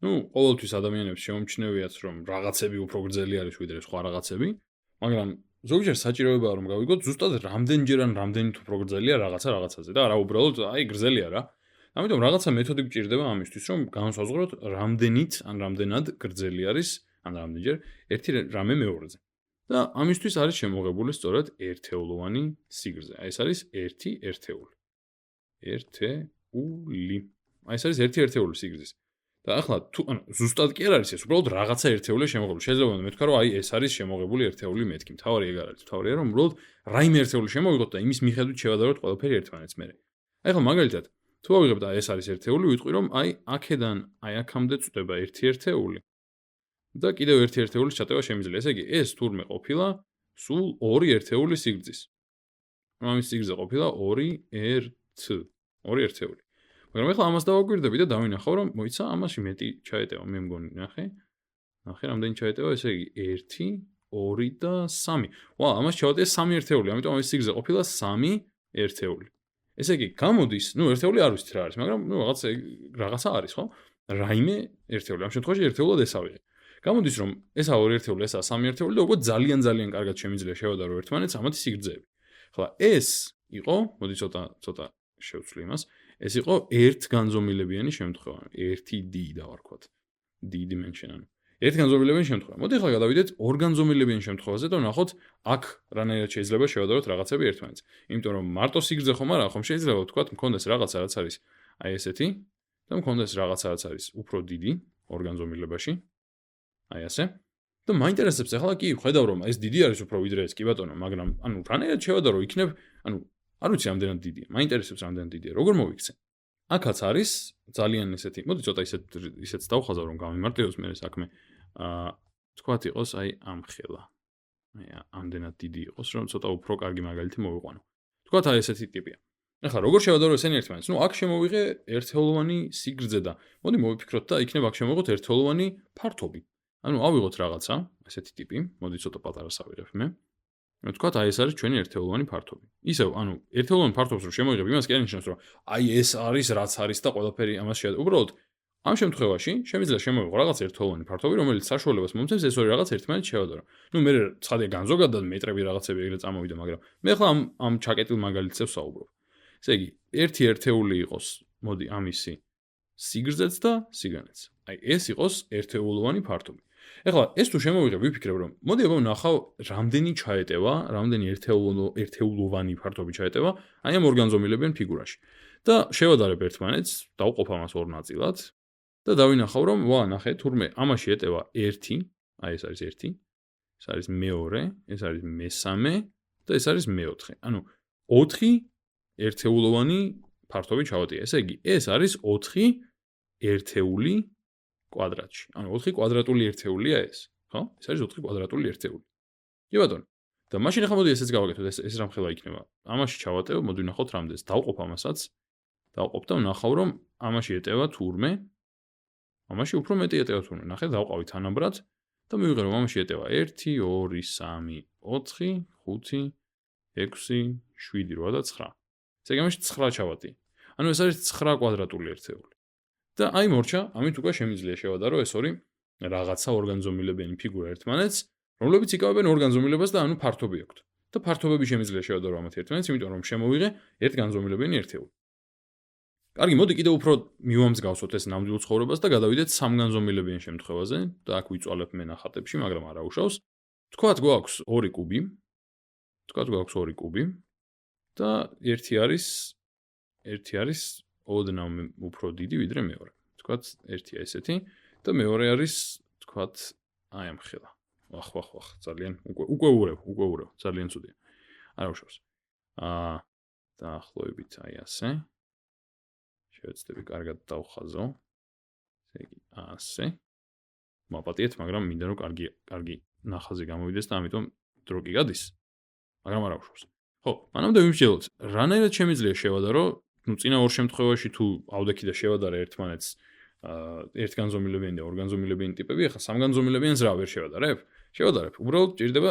ნუ ყოველთვის ადამიანებს შემომჩნევიათ რომ რაღაცები უფრო გრძელი არის ვიდრე სხვა რაღაცები, მაგრამ ზოგჯერ საჭიროებაა რომ გავიგოთ ზუსტად რამდენჯერ ან რამდენით უფრო გრძელია რაღაცაზე და არა უბრალოდ აი გრძელია რა. ამიტომ რაღაცა მეთოდი გჭირდება ამისთვის რომ განსაზღვროთ რამდენით ან რამდენად გრძელი არის ან რამდენჯერ ერთი რამე მეორეზე. და ამისთვის არის შემოღებული სწორედ ერთეულოვანი სიგრძე. აი ეს არის ერთი ერთეული. ერთეული. აი ეს არის ერთი ერთეული სიგრძის. და ახლა თუ ზუსტად კი არ არის ეს, უბრალოდ რაღაცა ერთეულია შემოღებული. შეიძლება მე თქვა რომ აი ეს არის შემოღებული ერთეული მეთქი. მთავარი ეგ არ არის. მთავარია რომ უბრალოდ რაიმე ერთეული შემოვიღოთ და იმის მიხედვით შევადაროთ ყველაფერი ერთმანეთს მერე. აი ახლა მაგალითად, თუ ავიღებ და ეს არის ერთეული, ვიტყვი რომ აი აქედან აი აქამდე წვდება ერთი ერთეული. და კიდევ ერთი ერთეულის ჩატევა შემიძლია. ესე იგი, ეს თურმე ყოფილა სულ ორი ერთეული სიგრძის. ამის სიგრძე ყოფილა 2 2 ერთეული. მაგრამ ახლა ამას დავაკვირდები და დავინახავ რომ მოიცა ამაში მეტი ჩაეტევა, მე მგონი, ნახე რამდენი ჩაეტევა, ესე იგი 1 2 და 3. ვა, ამას ჩავატე 3 ერთეული, ამიტომ ამის სიგრძე ყოფილა 3 ერთეული. ესე იგი, გამოდის, ნუ ერთეული არ ვიცით რა არის, მაგრამ ნუ რაღაცა არის, ხო? რაიმე ერთეული, ამ შემთხვევაში ერთეულად ეს ავიღე. გამოდის რომ ესა ორი ერთეული, ესა 3 ერთეული და უკვე ძალიან კარგად შემიძლია შევადარო ერთმანეთს ამათი სიგრძეები. ახლა ეს იყო, მოდი ცოტა შევცვლი იმას. ეს იყო ერთგანზომილებიანი შემთხვევა. 1D დავარქვათ. D dimension ანუ. ერთგანზომილებიანი შემთხვევა. მოდი ახლა გადავიდეთ ორგანზომილებიანი შემთხვევაზე და ვნახოთ აქ რანაირად შეიძლება შევადაროთ რაღაცები ერთმანეთს. იმიტომ რომ მარტო სიგრძე ხომ არა, ხომ შეიძლება ვთქვათ, მქონდეს რაღაცა რაც არის აი ესეთი და მქონდეს რაღაცა რაც არის უფრო დიდი ორგანზომილებაში. აი ასე. და მაინტერესებს ახლა კი ხედავ რომ ეს დიდი არის უფრო ვიდრე ეს კი ბატონო, მაგრამ ანუ რანაირად შევადარო იქნებ, ანუ არ ვიცი რამდენად დიდია. მაინტერესებს რამდენად დიდია. როგორ მოვიქცე? აქაც არის ძალიან ესეთი, მოდი ცოტა ისეც დავხაზავ რომ გამიმარტივოს მე საქმე. თქვათ იყოს აი ამ ხელა. აი ამდენად დიდი იყოს რომ ცოტა უფრო კარგი მაგალითი მოვიყვანო. თქვათ აი ესეთი ტიპია. ახლა როგორ შევადარო ესენი ერთმანეთს? ნუ აქ შემოვიღე ერთეულოვანი სიგრძე და მოდი მოვიფიქროთ და იქნებ აქ შემოვიღოთ ერთეულოვანი ფართობი. ანუ ავიღოთ რაღაცა, ესეთი ტიპი, მოდი ცოტა პატარას ავიღებ მე. თქვათ აი ეს არის ჩვენი ერთეულოვანი ფართობი. ისევ, ანუ ერთეულოვანი ფართობს რომ შემოვიღებ, იმას კი არ ნიშნავს რომ აი ეს არის რაც არის და ყველაფერი ამას შეადო. უბრალოდ ამ შემთხვევაში შემიძლია შემოვიღო რაღაც ერთეულოვანი ფართობი, რომელიც საშუალებას მომცემს ეს ორი რაღაც ერთმანეთს შევადარო. ნუ მე ცხადია განზოგადად მეტრები რაღაცები ეგრე წამოვიდა, მაგრამ მე ახლა ამ ჩაკეტილ მაგალითებს ვსაუბრობ. ესე იგი, ერთი ერთეული იყოს, მოდი ამისი სიგრძეც და სიგანეც. აი ეს იყოს ერთეულოვანი ფართობი. ეხლა ეს თუ შემოვიღებ, ვიფიქრებ რომ მოდი აბა ვნახავ რამდენი ჩაეტევა, რამდენი ერთეულოვანი ფართობი ჩაეტევა აი ამ ორგანზომილებიან ფიგურაში. და შევადარებ ერთმანეთს, დავყოფ ამას ორ ნაწილად და დავინახავ რომ ვა, ნახე, თურმე ამაში ეტევა 1, აი ეს არის 1, ეს არის მეორე, ეს არის მესამე და ეს არის მეოთხე. ანუ 4 ერთეულოვანი ფართობი ჩავატია. ესე იგი, ეს არის 4 ერთეული კვადრატში. ანუ 4 კვადრატული ერთეულია ეს, ხო? ეს არის 4 კვადრატული ერთეული. კი ბატონო. და მაშინ ახლა მოდი ესეც გავაკეთოთ, ეს რამხელა იქნება. ამაში ჩავატევ, მოდი ვნახოთ რამდენს. დავყოფ ამასაც. დავყოფ და ვნახავ რომ ამაში ეტევა თურმე. ამაში უფრო მეტი ეტევა თურმე. ნახე, დავყავი თანაბრად და მივიღე რომ ამაში ეტევა 1 2 3 4 5 6 7 8 და 9. ესე იგი ამაში 9 ჩავატი. ანუ ეს არის 9 კვადრატული ერთეული. და აი მორჩა, ამით უკვე შემიძლია შევადარო ეს ორი რაღაცა ორგანზომილებიანი ფიგურა ერთმანეთს, რომლებიც იკავებენ ორგანზომილებას და ანუ ფართობი აქვთ. და ფართობები შემიძლია შევადარო ამათ ერთმანეთს, იმიტომ რომ შემოვიღე ერთგანზომილებიანი ერთეული. კარგი, მოდი კიდევ უფრო მივამსგავსოთ ეს ნამდვილ ცხოვრებას და გადავიდეთ სამგანზომილებიან შემთხვევაზე და აქ ვიწვალებ მე ნახატებში, მაგრამ არა უშავს. თქვათ გვაქვს 2 კუბი. და ერთი არის ოდნავ უფრო დიდი ვიდრე მეორე. თქვათ ერთია ესეთი და მეორე არის თქვათ აი ამ ხელა. ვახ, ძალიან უკვე ურევ, ძალიან ცუდია. არა უშავს. დაახლოებით აი ასე. შევეცდები კარგად დავხაზო. ესე იგი, ასე. მაპატიეთ, მაგრამ მინდა რომ კარგი ნახაზი გამოვიდეს და ამიტომ დრო კი გადის. მაგრამ არა უშავს. ხო, მანამდე ვიმსჯელოთ, რანაირად შემიძლია შევადარო, ნუ წინა ორ შემთხვევაში თუ ავდექი და შევადარე ერთმანეთს ერთგანზომილებიანი და ორგანზომილებიანი ტიპები, ახლა სამგანზომილებიანს რა ვერ შევადარებ? შევადარებ. უბრალოდ ჭირდება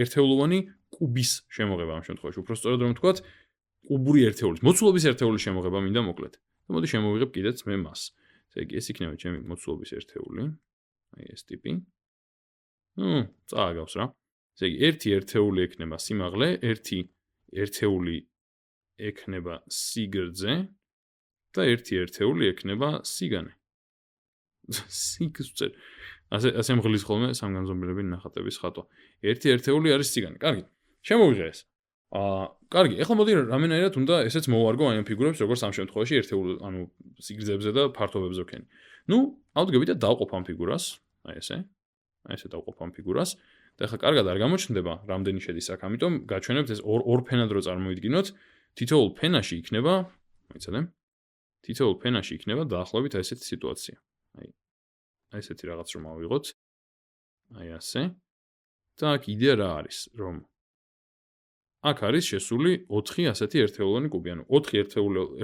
ერთეულოვანი კუბის შემოღება ამ შემთხვევაში. უფრო სწორად რომ ვთქვათ, კუბური ერთეულის, მოცულობის ერთეულის შემოღება მინდა მოკლედ. და მოდი შემოვიღებ კიდეც მე მას. ესე იგი, ეს იქნება ჩემი მოცულობის ერთეული. აი ეს ტიპი. წააგავს რა. ესე იგი, ერთი ერთეული ექნება სიმაღლე, ერთი ერთეული ექნება სიგრძე და ერთი ერთეული ექნება სიგანე. სიგრძე. ასე მღლის ხოლმე სამგანზომილებელი ნახატების ხატვა. ერთი ერთეული არის სიგანე. კარგი. შემოვიღე ეს. კარგი, ეხლა მოდი რამენაირად უნდა ესეც მოვარგო აი ამ ფიგურებს, როგორც ამ შემთხვევაში ერთეული, ანუ სიგრძებზე და ფართობებზე ვქენი. ავდგები და დავყოფ ამ ფიგურას, აი ესე. აი ესე დავყოფ ამ ფიგურას. და ეხლა კარგად არ გამოჩნდება, რამდენი შედის აქ, ამიტომ გაჩვენებთ ეს ორ ფენად რო წარმოვიდგინოთ, თითოეულ ფენაში იქნება, მოიცადე. თითოეულ ფენაში იქნება დაახლოებით აი ესეთი სიტუაცია. აი ესეთი რაღაც რომ ავიღოთ. აი ასე. და აქ იდეა რა არის, რომ აქ არის შესული 4 ასეთი ერთეულოვანი კუბი, ანუ 4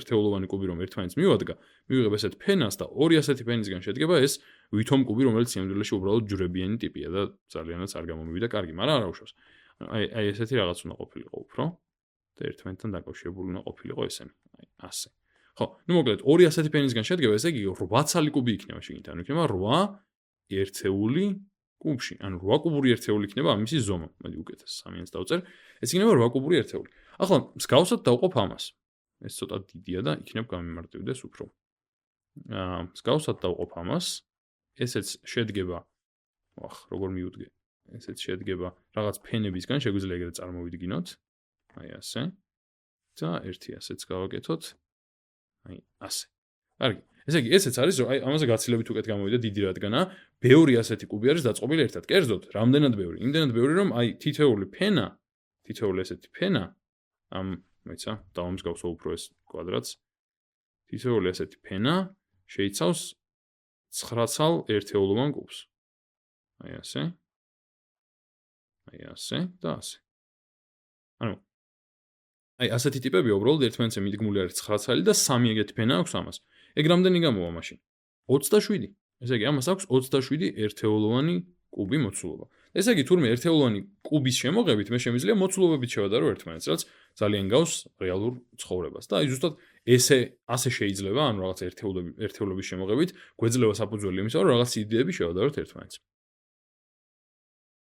ერთეულოვანი კუბი რომ ერთმანეთს მივადგა, მივიღებ ესეთ ფენას და 2 ასეთი ფენისგან შედგება ეს ვითომ კუბი, რომელიც სინამდვილეში უბრალოდ ჯვრებიანი ტიპია და ძალიანაც არ გამომივიდა კარგი, მაგრამ არ აუშავს. აი ესეთი რაღაც უნდა ყოფილიყო უფრო და ერთმანეთთან დაკავშირებული უნდა ყოფილიყო ესენი. აი ასე. ხო, მოკლედ 2 ასეთი ფენისგან შედგება, ესე იგი 8 ცალი კუბი იქნება შეგინთ, ანუ იქნება 8 ერთეული კუბში, ანუ 8 კუბური ერთეული იქნება ამისი ზომა. მოდი უკეთეს 3-ს დავწერ. ეს იქნება 8 კუბური ერთეული. ახლა მსგავსად დავყოფ ამას. ეს ცოტა დიდია და იქნებ გამიმარტივდეს უფრო. მსგავსად დავყოფ ამას. ესეც შედგება, როგორ მიუდგე. ესეც შედგება რაღაც ფენებისგან, შეგვიძლია ეგრეთ წარმოვიდგინოთ. აი ასე. და ერთი ასეც გავაკეთოთ. აი ასე. კარგი. ესე იგი, ესეც არის, რომ აი ამაზე გაცილებით უკეთ გამოვიდა დიდი რადგანა, ბევრი ასეთი კუბი არის დაწყობილი ერთად. კერძოდ, რამდენად ბევრი? იმდენად ბევრი, რომ აი თითოეული ფენა, თითოეული ესეთი ფენა, მოიცა, დავამსგავსო უფრო ეს კვადრატს. თითოეული ესეთი ფენა შეიცავს 9 ცალ ერთეულოვან კუბს. აი ასე. აი ასე და ასე. ანუ აი ასეთი ტიპები უბრალოდ ერთმანეთზე მიდგმული არის 9 ცალი და 3 ეგეთი ფენა აქვს ამას. ეგ რამდენი გამოვა მაშინ? 27. ესე იგი, ამას აქვს 27 ერთეულოვანი კუბი მოცულობა. ესე იგი, თურმე ერთეულოვანი კუბის შემოღებით მე შემიძლია მოცულობებით შევადარო ერთმანეთს, რაც ძალიან გავს რეალურ ცხოვრებას. და აი ზუსტად ასე შეიძლება, ანუ რაღაც ერთეულების შემოღებით გვეძლება საფუძველი იმისა, რომ რაღაც იდეები შევადაროთ ერთმანეთს.